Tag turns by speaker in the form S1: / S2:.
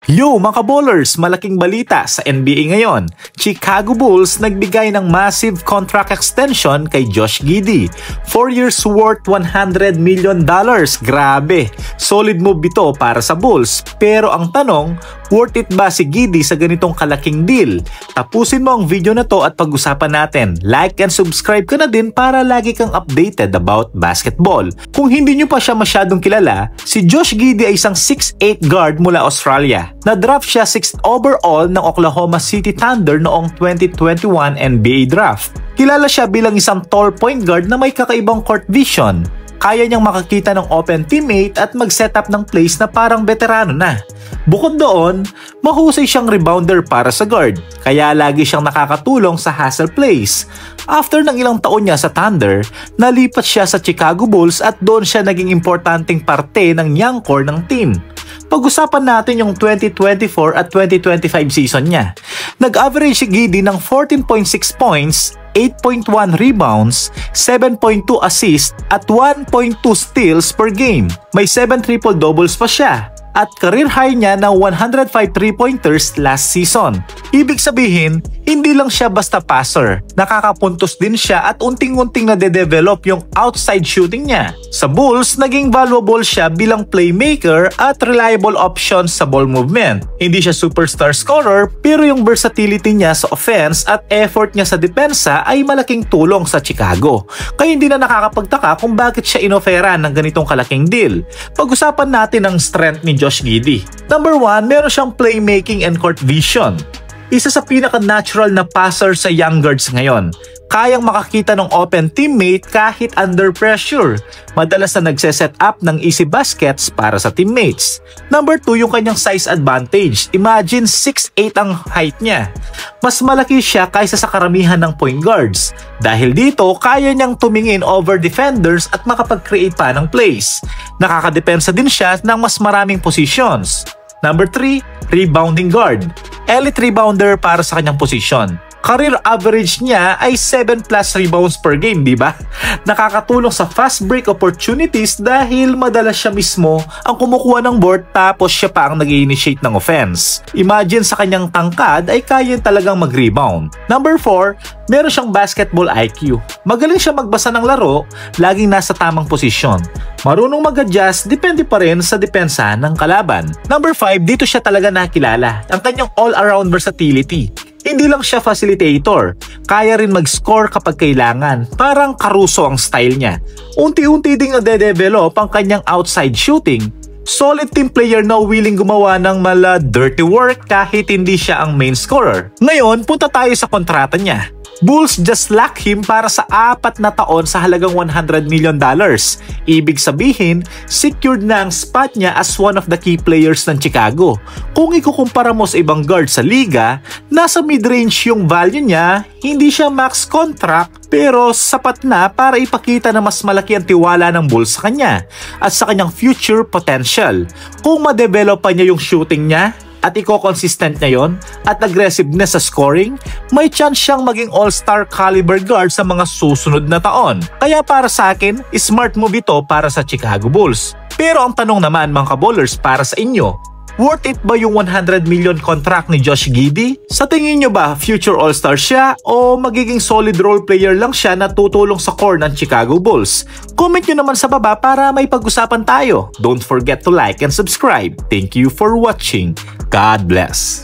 S1: Yo mga ballers, malaking balita sa NBA ngayon. Chicago Bulls nagbigay ng massive contract extension kay Josh Giddey. 4 years worth $100 million. Grabe, solid move ito para sa Bulls. Pero ang tanong, worth it ba si Giddey sa ganitong kalaking deal? Tapusin mo ang video na to at pag-usapan natin. Like and subscribe ka na din para lagi kang updated about basketball. Kung hindi nyo pa siya masyadong kilala, si Josh Giddey ay isang 6'8 guard mula Australia. Na-draft siya 6th overall ng Oklahoma City Thunder noong 2021 NBA Draft. Kilala siya bilang isang tall point guard na may kakaibang court vision. Kaya niyang makakita ng open teammate at mag-setup ng plays na parang veterano na. Bukod doon, mahusay siyang rebounder para sa guard, kaya lagi siyang nakakatulong sa hustle plays. After ng ilang taon niya sa Thunder, nalipat siya sa Chicago Bulls at doon siya naging importanteng parte ng young core ng team. Pag-usapan natin yung 2024 at 2025 season niya. Nag-average si Giddey ng 14.6 points, 8.1 rebounds, 7.2 assists at 1.2 steals per game. May 7 triple-doubles pa siya at career high niya na 105 3-pointers last season. Ibig sabihin, hindi lang siya basta passer. Nakakapuntos din siya at unting-unting nade-develop yung outside shooting niya. Sa Bulls, naging valuable siya bilang playmaker at reliable option sa ball movement. Hindi siya superstar scorer pero yung versatility niya sa offense at effort niya sa depensa ay malaking tulong sa Chicago. Kaya hindi na nakakapagtaka kung bakit siya inoferan ng ganitong kalaking deal. Pag-usapan natin ang strength ni Josh Giddey. Number 1, meron siyang playmaking and court vision. Isa sa pinaka-natural na passer sa young guards ngayon. Kayang makakita ng open teammate kahit under pressure. Madalas na nagse-set up ng easy baskets para sa teammates. Number 2, yung kanyang size advantage. Imagine 6'8 ang height niya. Mas malaki siya kaysa sa karamihan ng point guards. Dahil dito, kaya niyang tumingin over defenders at makapag-create pa ng plays. Nakakadepensa din siya ng mas maraming positions. Number 3, rebounding guard. Elite rebounder para sa kanyang posisyon. Career average niya ay 7+ rebounds per game, di ba? Nakakatulong sa fast break opportunities dahil madalas siya mismo ang kumukuha ng board tapos siya pa ang nag-i-initiate ng offense. Imagine sa kanyang tangkad ay kaya talagang mag-rebound. Number 4, meron siyang basketball IQ. Magaling siya magbasa ng laro, laging nasa tamang posisyon. Marunong mag-adjust, depende pa rin sa depensa ng kalaban. Number 5, dito siya talaga nakilala, ang kanyang all-around versatility. Hindi lang siya facilitator, kaya rin mag-score kapag kailangan. Parang Caruso ang style niya. Unti-unti ding nade-develop ang kanyang outside shooting. Solid team player na willing gumawa ng mala dirty work kahit hindi siya ang main scorer. Ngayon, punta tayo sa kontrata niya. Bulls just lock him para sa 4 na taon sa halagang $100 million. Ibig sabihin, secured na ang spot niya as one of the key players ng Chicago. Kung ikukumpara mo sa ibang guard sa liga, nasa mid-range yung value niya, hindi siya max contract pero sapat na para ipakita na mas malaki ang tiwala ng Bulls sa kanya at sa kanyang future potential. Kung ma-develop pa niya yung shooting niya, at iko-consistent niya yon at aggressiveness sa scoring, may chance siyang maging all-star caliber guard sa mga susunod na taon. Kaya para sa akin, smart move ito para sa Chicago Bulls. Pero ang tanong naman mga ballers para sa inyo, worth it ba yung $100 million contract ni Josh Giddey? Sa tingin nyo ba future all-star siya o magiging solid role player lang siya na tutulong sa core ng Chicago Bulls? Comment nyo naman sa baba para may pag-usapan tayo. Don't forget to like and subscribe. Thank you for watching. God bless.